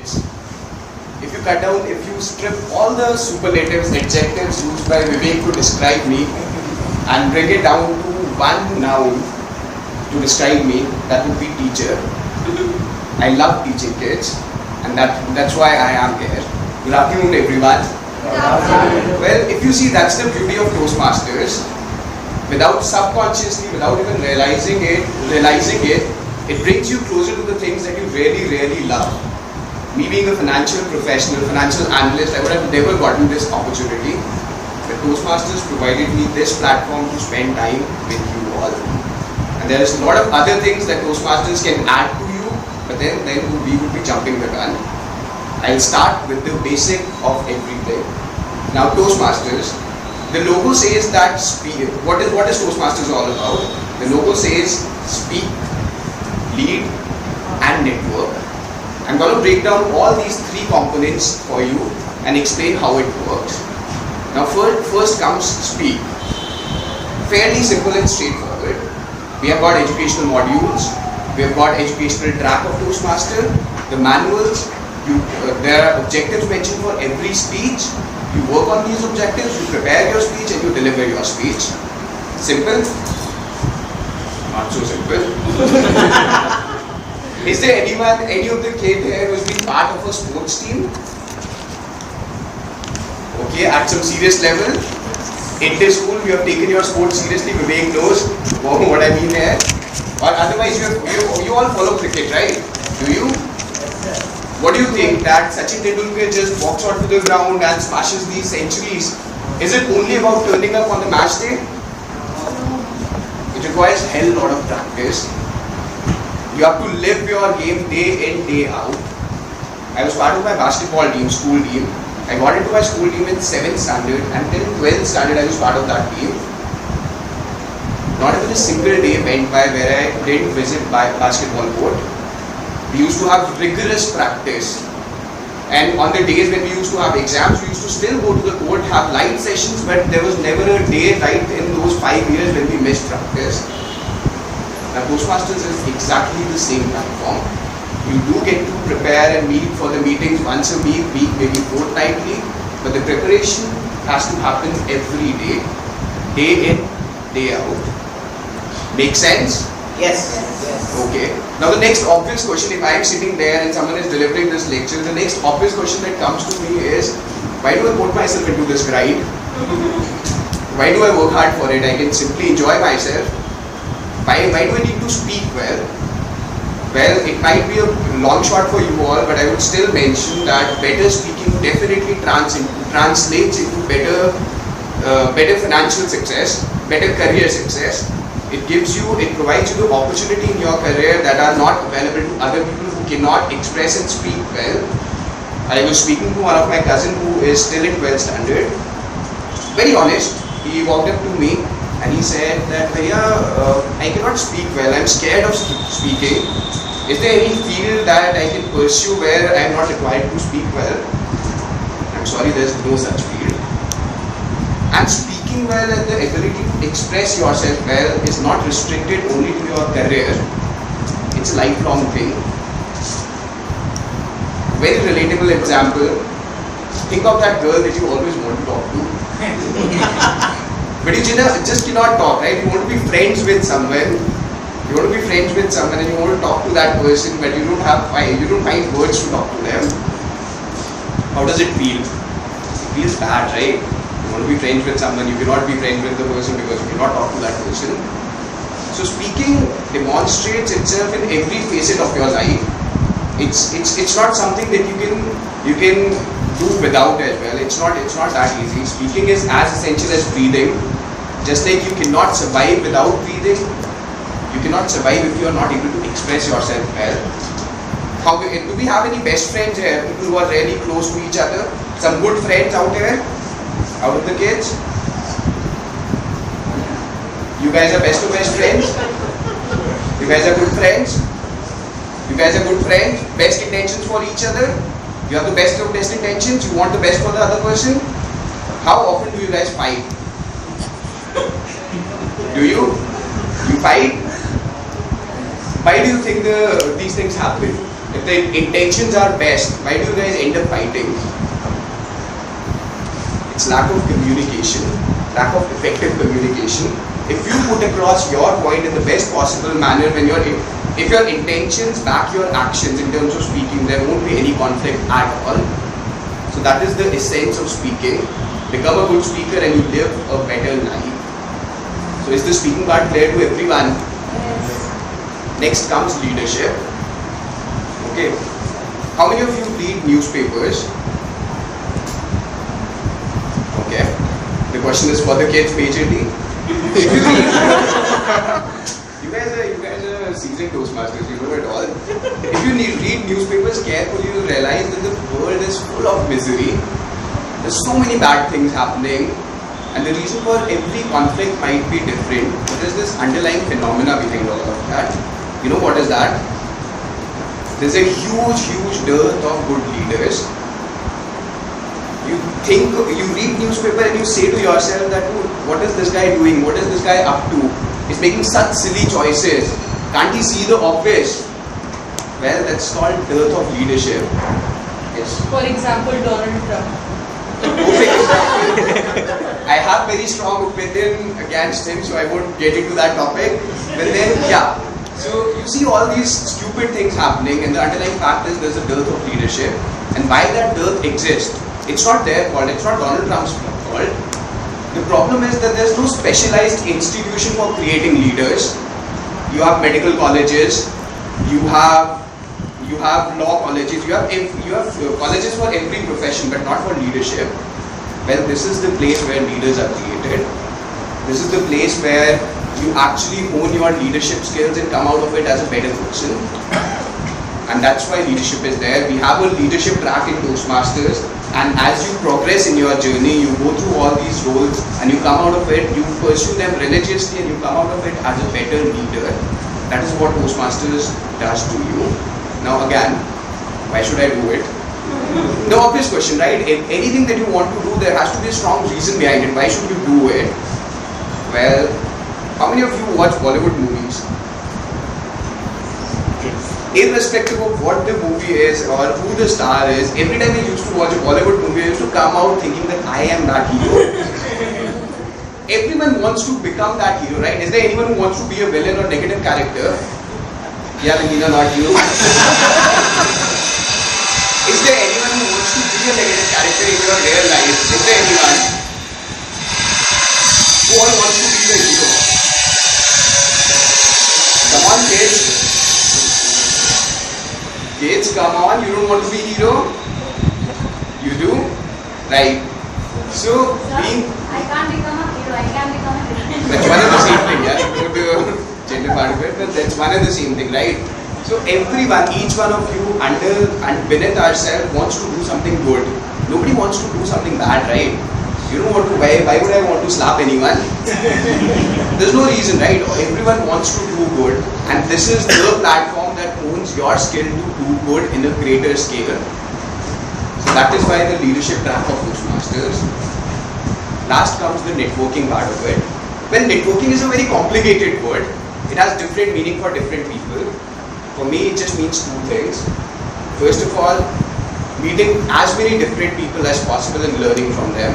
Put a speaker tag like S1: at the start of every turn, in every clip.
S1: kids. If you cut down, if you strip all the superlatives, adjectives used by Vivek to describe me and bring it down to one noun to describe me, that would be teacher. I love teaching kids, and that's why I am here. Good afternoon, everyone. Well, if you see, that's the beauty of Toastmasters. Without subconsciously, without even realizing it, it brings you closer to the things that you really, really love. Me being a financial professional, financial analyst, I would have never gotten this opportunity. But Toastmasters provided me this platform to spend time with you all. And there is a lot of other things that Toastmasters can add to you, but then we would be jumping the gun. I'll start with the basic of everything. Now, Toastmasters, the logo says that speak. What is Toastmasters all about? The logo says speak, lead, and network. I'm going to break down all these three components for you and explain how it works. Now, first comes speak. Fairly simple and straightforward. We have got educational modules. We have got educational track of Toastmaster. The manuals. There are objectives mentioned for every speech. You work on these objectives, you prepare your speech and you deliver your speech. Simple? Not so simple. Is there any of the kid here who has been part of a sports team? Okay, at some serious level. In this school, you have taken your sports seriously. Vivek knows what I mean here. Or otherwise, you all follow cricket, right? Do you? What do you think, that Sachin Tendulkar just walks out to the ground and smashes these centuries? Is it only about turning up on the match day? It requires a hell lot of practice. You have to live your game day in, day out. I was part of my basketball team, school team. I got into my school team in 7th standard, and till 12th standard I was part of that team. Not even a single day went by where I didn't visit my basketball court. We used to have rigorous practice, and on the days when we used to have exams, we used to still go to the court, have light sessions, but there was never a day right in those 5 years when we missed practice. Now, Toastmasters is exactly the same platform. You do get to prepare and meet for the meetings once a week, maybe fortnightly, but the preparation has to happen every day, day in, day out. Make sense?
S2: Yes.
S1: Okay. Now the next obvious question, if I am sitting there and someone is delivering this lecture, the next obvious question that comes to me is, why do I put myself into this grind? Why do I work hard for it? I can simply enjoy myself. Why do I need to speak well? Well, it might be a long shot for you all, but I would still mention that better speaking definitely translates into better financial success, better career success. It provides you the opportunity in your career that are not available to other people who cannot express and speak well. I was speaking to one of my cousin who is still in 12th standard. Very honest, he walked up to me and he said that, I cannot speak well, I'm scared of speaking. Is there any field that I can pursue where I am not required to speak well? I'm sorry, there's no such field. And speaking well and the ability to express yourself well is not restricted only to your career. It's a lifelong thing. Very relatable example. Think of that girl that you always want to talk to. But you just cannot talk, right? You want to be friends with someone. You want to be friends with someone and you want to talk to that person, but you don't find words to talk to them. How does it feel? It feels bad, right? You want to be friends with someone, you cannot be friends with the person because you cannot talk to that person. So speaking demonstrates itself in every facet of your life. It's not something that you can do without as well. It's not that easy. Speaking is as essential as breathing. Just like you cannot survive without breathing, you cannot survive if you are not able to express yourself well. Do we have any best friends here? People who are really close to each other? Some good friends out here? Out of the kids? You guys are best of best friends? You guys are good friends? You guys are good friends? Best intentions for each other? You have the best of best intentions? You want the best for the other person? How often do you guys fight? Do you? You fight? Why do you think these things happen? If the intentions are best, why do you guys end up fighting? It's lack of communication, lack of effective communication. If you put across your point in the best possible manner, if your intentions back your actions in terms of speaking, there won't be any conflict at all. So that is the essence of speaking. Become a good speaker and you live a better life. So is the speaking part clear to everyone?
S2: Yes.
S1: Next comes leadership. Okay. How many of you read newspapers? Okay. The question is for the kids majorly. You guys are seasoned Toastmasters, you know it all. If you read newspapers carefully, you will realize that the world is full of misery. There's so many bad things happening, and the reason for every conflict might be different. But there's this underlying phenomena behind all of that. You know what is that? There's a huge dearth of good leaders. You read newspaper and you say to yourself that, what is this guy doing? What is this guy up to? He's making such silly choices. Can't he see the obvious? Well, that's called dearth of leadership. Yes.
S2: For example, Donald Trump.
S1: Perfect example. I have very strong opinion against him, so I won't get into that topic. But then, yeah. So you see all these stupid things happening, and the underlying fact is there's a dearth of leadership. And why that dearth exists? It's not their fault, it's not Donald Trump's fault. The problem is that there's no specialized institution for creating leaders. You have medical colleges, you have law colleges, you have colleges for every profession, but not for leadership. Well, this is the place where leaders are created. This is the place where you actually hone your leadership skills and come out of it as a better person. And that's why leadership is there. We have a leadership track in Toastmasters, and as you progress in your journey, you go through all these roles and you come out of it, you pursue them religiously and you come out of it as a better leader. That is what Toastmasters does to you. Now again, why should I do it? The obvious question, right? If anything that you want to do, there has to be a strong reason behind it. Why should you do it? Well, how many of you watch Bollywood movies? Irrespective of what the movie is or who the star is, every time I used to watch a Bollywood movie, I used to come out thinking that I am that hero. Everyone wants to become that hero, right? Is there anyone who wants to be a villain or negative character? Yeah, Nina, not you. Is there anyone who wants to be a negative character in your real life? Is there anyone? Who all wants to be the hero? Come on, kids. Kids, come on, you don't want to be hero? You do? Right. So, being...
S3: I can't become a hero, I can become a villain.
S1: That's one and the same thing, yeah. Go to gender part of it, but that's one and the same thing, right? So, everyone, each one of you, and beneath ourselves, wants to do something good. Nobody wants to do something bad, right? You don't want to, why would I want to slap anyone? There's no reason, right? Everyone wants to do good, and this is the platform that owns your skill to do good in a greater scale. So that is why the leadership track of Toastmasters. Last comes the networking part of it. Well, networking is a very complicated word. It has different meaning for different people. For me, it just means two things. First of all, meeting as many different people as possible and learning from them.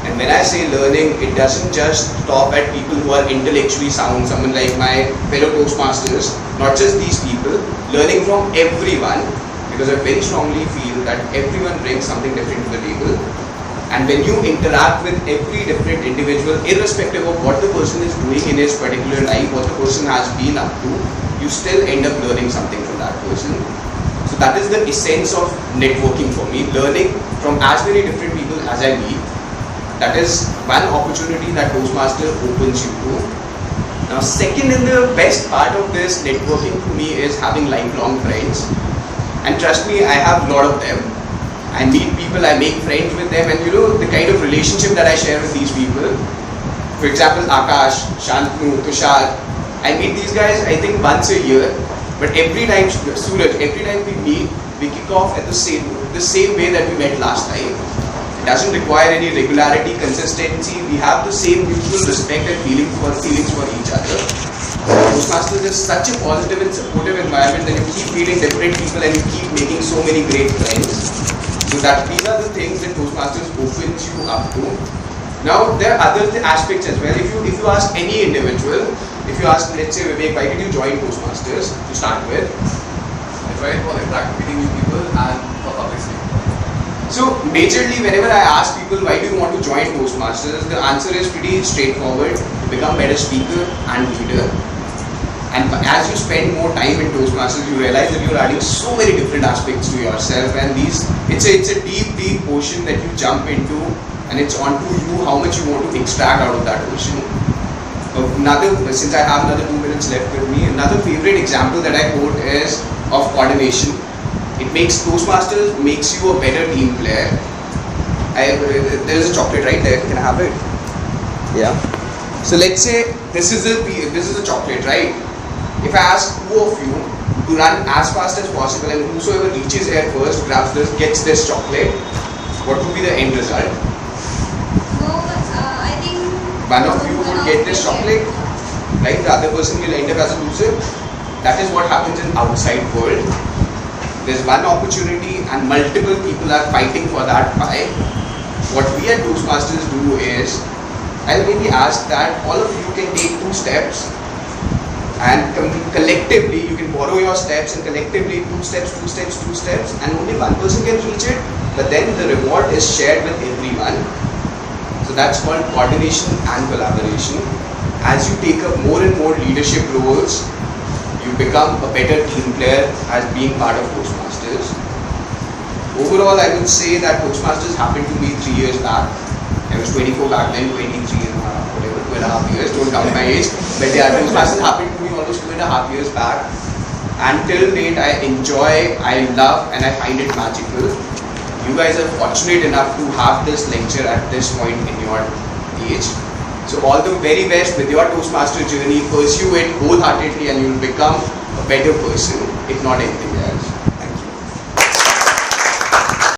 S1: And when I say learning, it doesn't just stop at people who are intellectually sound, someone like my fellow Toastmasters, not just these people, learning from everyone, because I very strongly feel that everyone brings something different to the table. And when you interact with every different individual, irrespective of what the person is doing in his particular life, what the person has been up to, you still end up learning something from that person. So that is the essence of networking for me, learning from as many different people as I meet. That is one opportunity that Toastmaster opens you to. Now, second and the best part of this networking to me is having lifelong friends. And trust me, I have a lot of them. I meet people, I make friends with them, and you know the kind of relationship that I share with these people. For example, Akash, Shantanu, Tushar. I meet these guys, I think, once a year. But every time, Suraj, every time we meet, we kick off at the same way that we met last time. It doesn't require any regularity, consistency. We have the same mutual respect and feelings for each other. Toastmasters is such a positive and supportive environment that you keep meeting different people and you keep making so many great friends. So that these are the things that Toastmasters opens you up to. Now there are other aspects as well. If you ask any individual, if you ask, let's say Vivek, why did you join Toastmasters to start with?
S4: I tried for interacting meeting new people and for public speaking.
S1: So majorly whenever I ask people why do you want to join Toastmasters, the answer is pretty straightforward: to become better speaker and leader. And as you spend more time in Toastmasters, you realize that you're adding so many different aspects to yourself, and it's a deep ocean that you jump into, and it's onto you how much you want to extract out of that ocean. Since I have another 2 minutes left with me, another favorite example that I quote is of coordination. Toastmasters makes you a better team player. There's a chocolate right there. Can I have it? Yeah. So let's say this is a chocolate, right? If I ask two of you to run as fast as possible, and whosoever reaches here first gets this chocolate, what would be the end result?
S3: I think
S1: One of you would get this chocolate, right? The other person will end up as a loser. That is what happens in outside world. There's one opportunity and multiple people are fighting for that pie. What we at Toastmasters do is, I'll maybe ask that all of you can take 2 steps, and collectively you can borrow your steps, and collectively 2 steps, and only one person can reach it, but then the reward is shared with everyone. So that's called coordination and collaboration. As you take up more and more leadership roles, you become a better team player as being part of Toastmasters. Overall, I would say that Toastmasters happened to me 3 years back. I was 24 back then, 23 and a half, whatever, 2.5 years, don't count my age. But yeah, Toastmasters happened to me almost 2.5 years back. And till date, I enjoy, I love, and I find it magical. You guys are fortunate enough to have this lecture at this point in your age. So all the very best with your Toastmaster journey. Pursue it wholeheartedly and you'll become a better person, if not anything else.